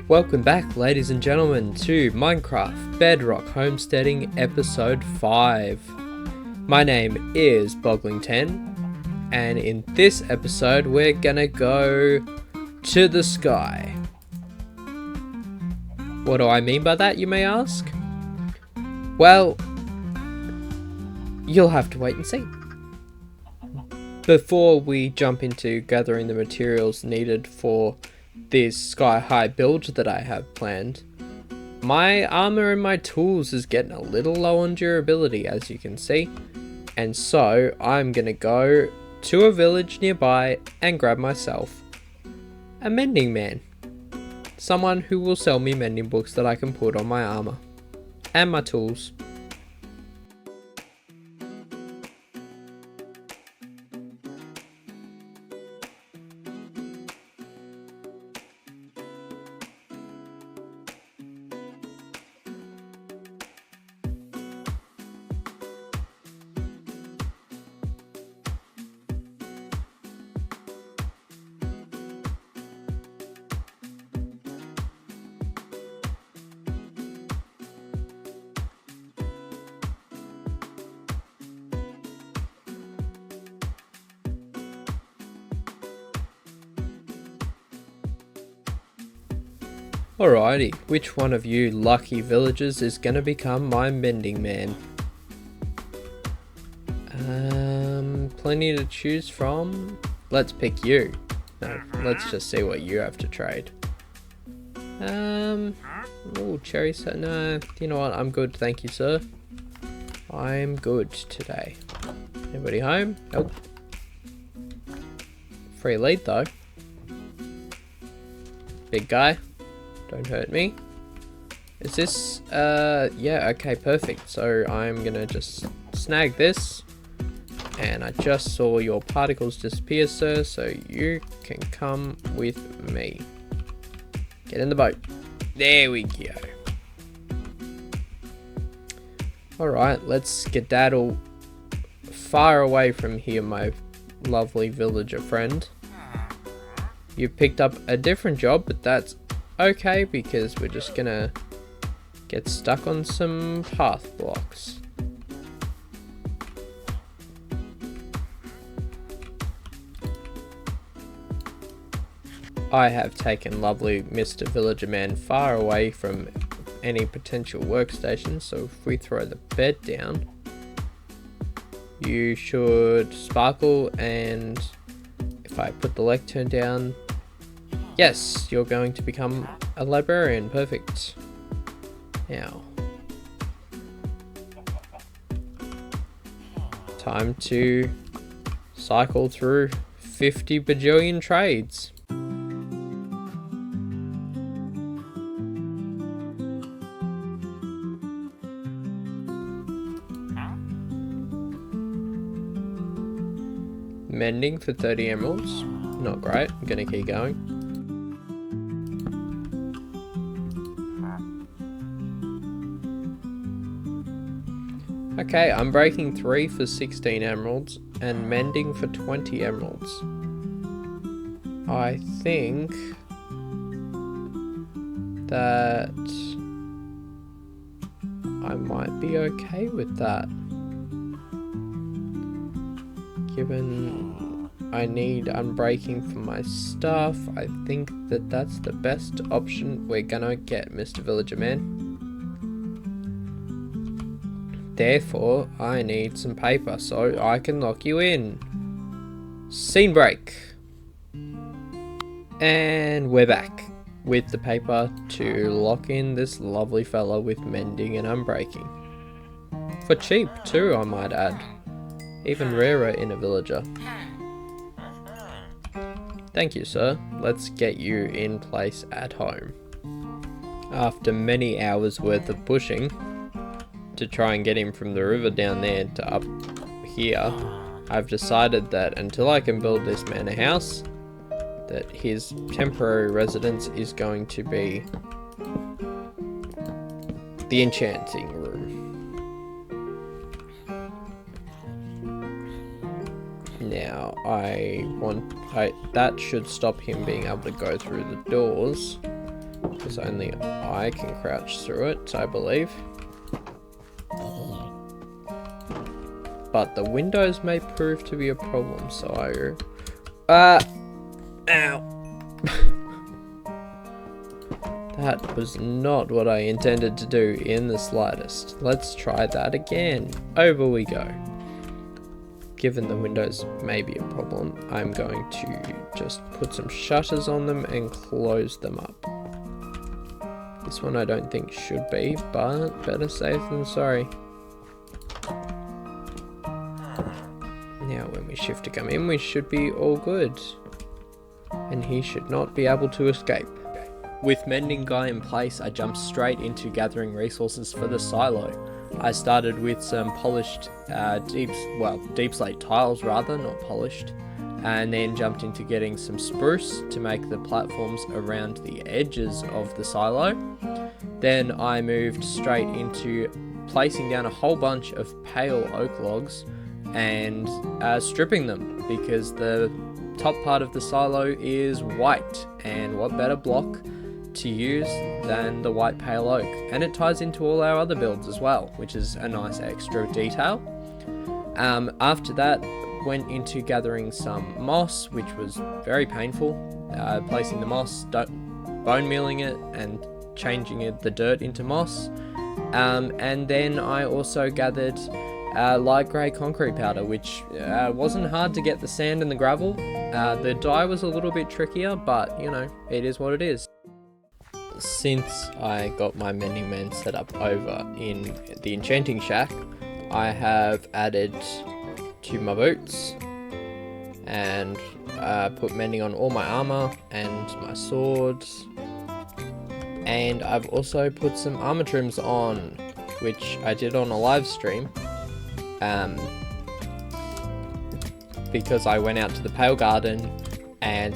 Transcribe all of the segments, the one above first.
Welcome back, ladies and gentlemen, to Minecraft Bedrock Homesteading episode 5. My name is Boggling10, and in this episode we're gonna go to the sky. What do I mean by that, you may ask? Well, you'll have to wait and see. Before we jump into gathering the materials needed for this sky high build that I have planned, my armor and my tools is getting a little low on durability, as you can see, and so I'm gonna go to a village nearby and grab myself a mending man, someone who will sell me mending books that I can put on my armor and my tools. Alrighty, which one of you lucky villagers is gonna become my mending man? Plenty to choose from. Let's pick you. No, let's just see what you have to trade. Oh, cherry, no, you know what, I'm good, thank you, sir. I'm good today. Anybody home? Nope. Free lead though. Big guy. Don't hurt me. Is this, yeah, okay, perfect. So I'm gonna just snag this. And I just saw your particles disappear, sir, so you can come with me. Get in the boat. There we go. Alright, let's skedaddle far away from here, my lovely villager friend. You picked up a different job, but that's okay, because we're just gonna get stuck on some path blocks. I have taken lovely Mr. Villager Man far away from any potential workstation, so if we throw the bed down, you should sparkle, and if I put the lectern down, yes, you're going to become a librarian. Perfect. Now, time to cycle through 50 bajillion trades. Mending for 30 emeralds. Not great. I'm gonna keep going. Okay, I'm breaking 3 for 16 emeralds and mending for 20 emeralds. I think that I might be okay with that. Given I need unbreaking for my stuff, I think that that's the best option we're gonna get, Mr. Villager Man. Therefore, I need some paper so I can lock you in. Scene break. And we're back with the paper to lock in this lovely fella with mending and unbreaking. For cheap too, I might add. Even rarer in a villager. Thank you, sir. Let's get you in place at home. After many hours worth of pushing to try and get him from the river down there to up here, I've decided that until I can build this man a house, that his temporary residence is going to be the enchanting room. Now that should stop him being able to go through the doors, because only I can crouch through it, I believe. But the windows may prove to be a problem, so ow. That was not what I intended to do in the slightest. Let's try that again. Over we go. Given the windows may be a problem, I'm going to just put some shutters on them and close them up. This one I don't think should be, but better safe than sorry. Now when we shift to come in, we should be all good. And he should not be able to escape. With Mending Guy in place, I jumped straight into gathering resources for the silo. I started with some polished deep slate tiles rather, not polished. And then jumped into getting some spruce to make the platforms around the edges of the silo. Then I moved straight into placing down a whole bunch of pale oak logs and stripping them, because the top part of the silo is white, and what better block to use than the white pale oak. And it ties into all our other builds as well, which is a nice extra detail. After that, went into gathering some moss, which was very painful, placing the moss, bone mealing it and changing the dirt into moss. And then I also gathered light grey concrete powder, which wasn't hard to get the sand and the gravel. The dye was a little bit trickier, but you know, it is what it is. Since I got my mending man set up over in the enchanting shack, I have added to my boots and put mending on all my armour and my swords. And I've also put some armour trims on, which I did on a live stream. Because I went out to the Pale Garden and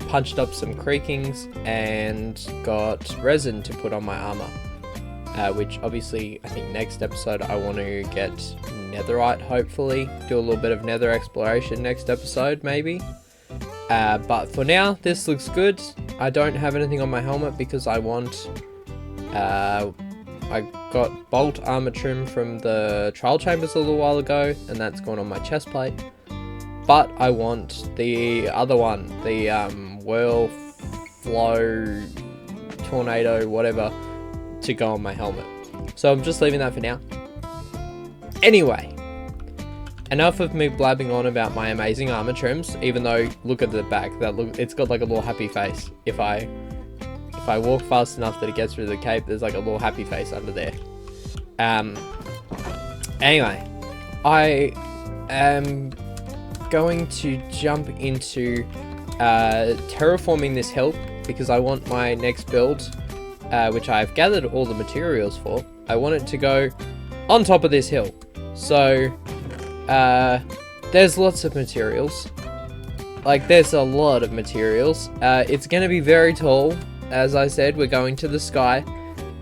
punched up some creakings and got resin to put on my armor, which obviously I think next episode I want to get netherite, hopefully do a little bit of nether exploration next episode maybe. But for now this looks good. I don't have anything on my helmet because I want I got bolt armor trim from the trial chambers a little while ago, and that's gone on my chest plate. But I want the other one, the whirl, flow, tornado, whatever, to go on my helmet. So I'm just leaving that for now. Anyway, enough of me blabbing on about my amazing armor trims, even though look at the back, it's got like a little happy face. If I walk fast enough that it gets through the cape, there's like a little happy face under there. Anyway, I am going to jump into terraforming this hill, because I want my next build, which I've gathered all the materials for, I want it to go on top of this hill. So there's lots of materials, like there's a lot of materials. It's going to be very tall. As I said, we're going to the sky,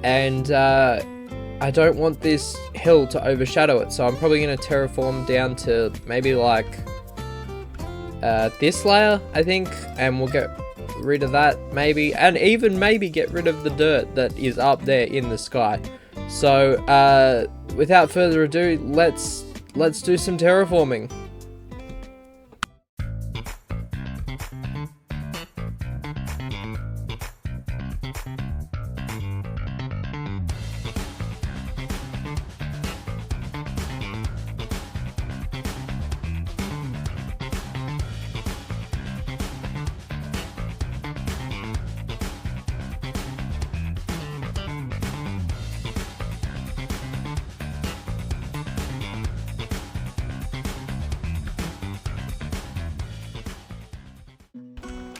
and I don't want this hill to overshadow it, so I'm probably going to terraform down to maybe like this layer, I think, and we'll get rid of that maybe, and even maybe get rid of the dirt that is up there in the sky. So without further ado, let's do some terraforming.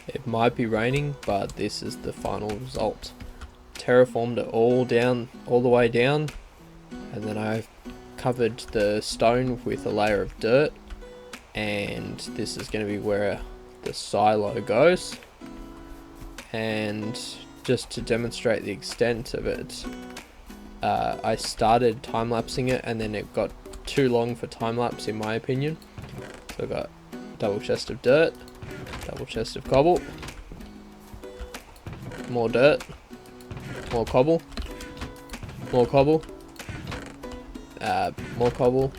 It might be raining, but this is the final result. Terraformed it all the way down, and then I've covered the stone with a layer of dirt, and this is going to be where the silo goes. And just to demonstrate the extent of it, I started time-lapsing it and then it got too long for time-lapse in my opinion. So I've got double chest of dirt, double chest of cobble, more dirt, more cobble, more cobble, more cobble,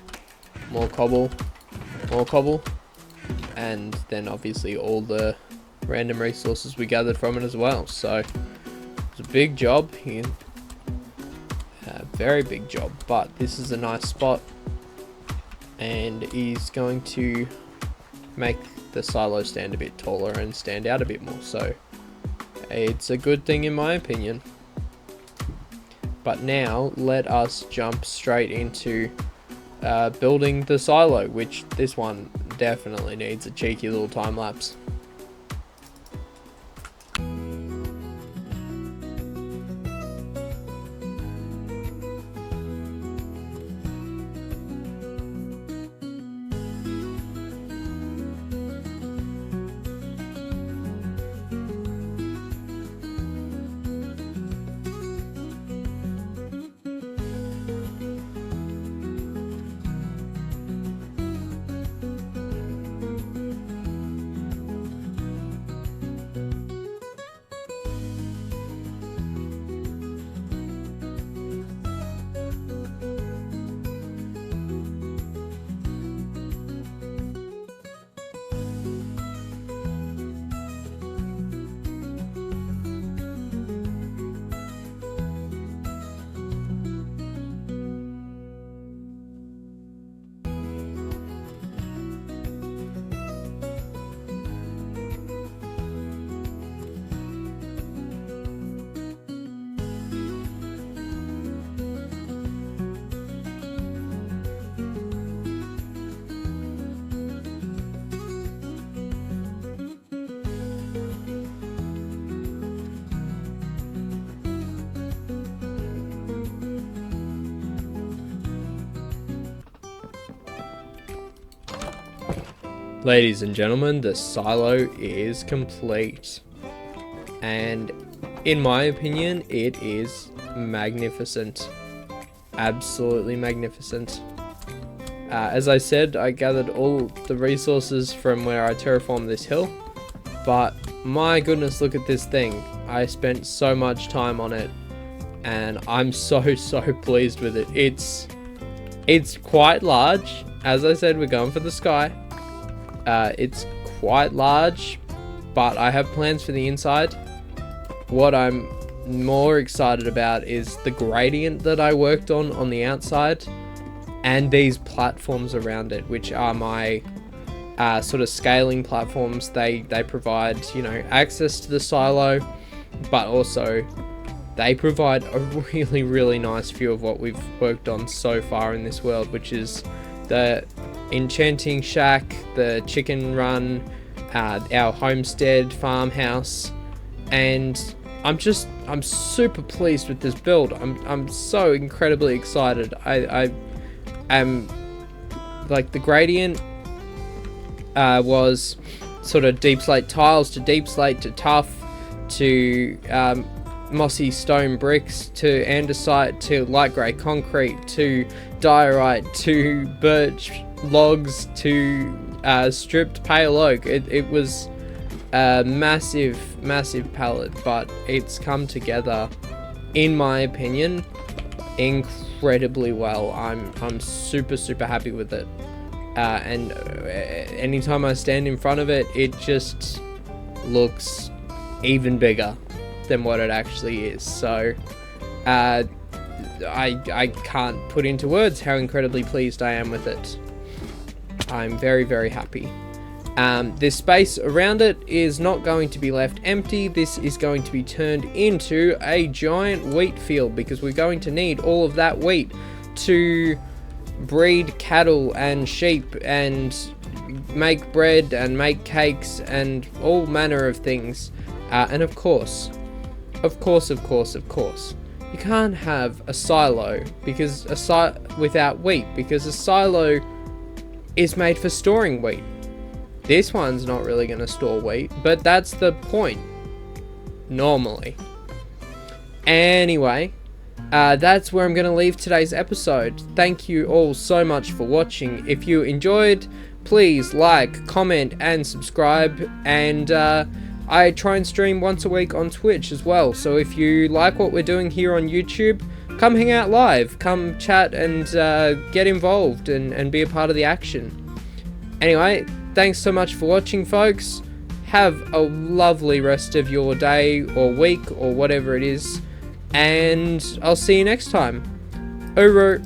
more cobble, more cobble, and then obviously all the random resources we gathered from it as well. So it's a big job here, very big job, but this is a nice spot and is going to make the silo stand a bit taller and stand out a bit more, so it's a good thing in my opinion. But now let us jump straight into building the silo, which this one definitely needs a cheeky little time lapse. Ladies and gentlemen, the silo is complete, and in my opinion it is magnificent, absolutely magnificent. As I said, I gathered all the resources from where I terraformed this hill, but my goodness, look at this thing. I spent so much time on it and I'm so pleased with it. It's quite large. As I said, we're going for the sky. It's quite large, but I have plans for the inside. What I'm more excited about is the gradient that I worked on the outside, and these platforms around it, which are my sort of scaling platforms. They provide, you know, access to the silo, but also they provide a really nice view of what we've worked on so far in this world, which is the enchanting shack, the chicken run, our homestead farmhouse, and I'm super pleased with this build. I'm so incredibly excited. I am, like, the gradient was sort of deep slate tiles to deep slate to tough to mossy stone bricks to andesite to light grey concrete to diorite to birch logs to stripped pale oak. It was a massive palette, but it's come together, in my opinion, incredibly well. I'm super happy with it, and anytime I stand in front of it, it just looks even bigger than what it actually is. So I can't put into words how incredibly pleased I am with it. I'm very happy. This space around it is not going to be left empty. This is going to be turned into a giant wheat field, because we're going to need all of that wheat to breed cattle and sheep and make bread and make cakes and all manner of things. And of course, you can't have a silo without wheat, because a silo is made for storing wheat. This one's not really going to store wheat, but that's the point, normally. Anyway, that's where I'm going to leave today's episode. Thank you all so much for watching. If you enjoyed, please like, comment, and subscribe. And I try and stream once a week on Twitch as well. So if you like what we're doing here on YouTube, come hang out live. Come chat and get involved and be a part of the action. Anyway, thanks so much for watching, folks. Have a lovely rest of your day or week or whatever it is. And I'll see you next time. Over.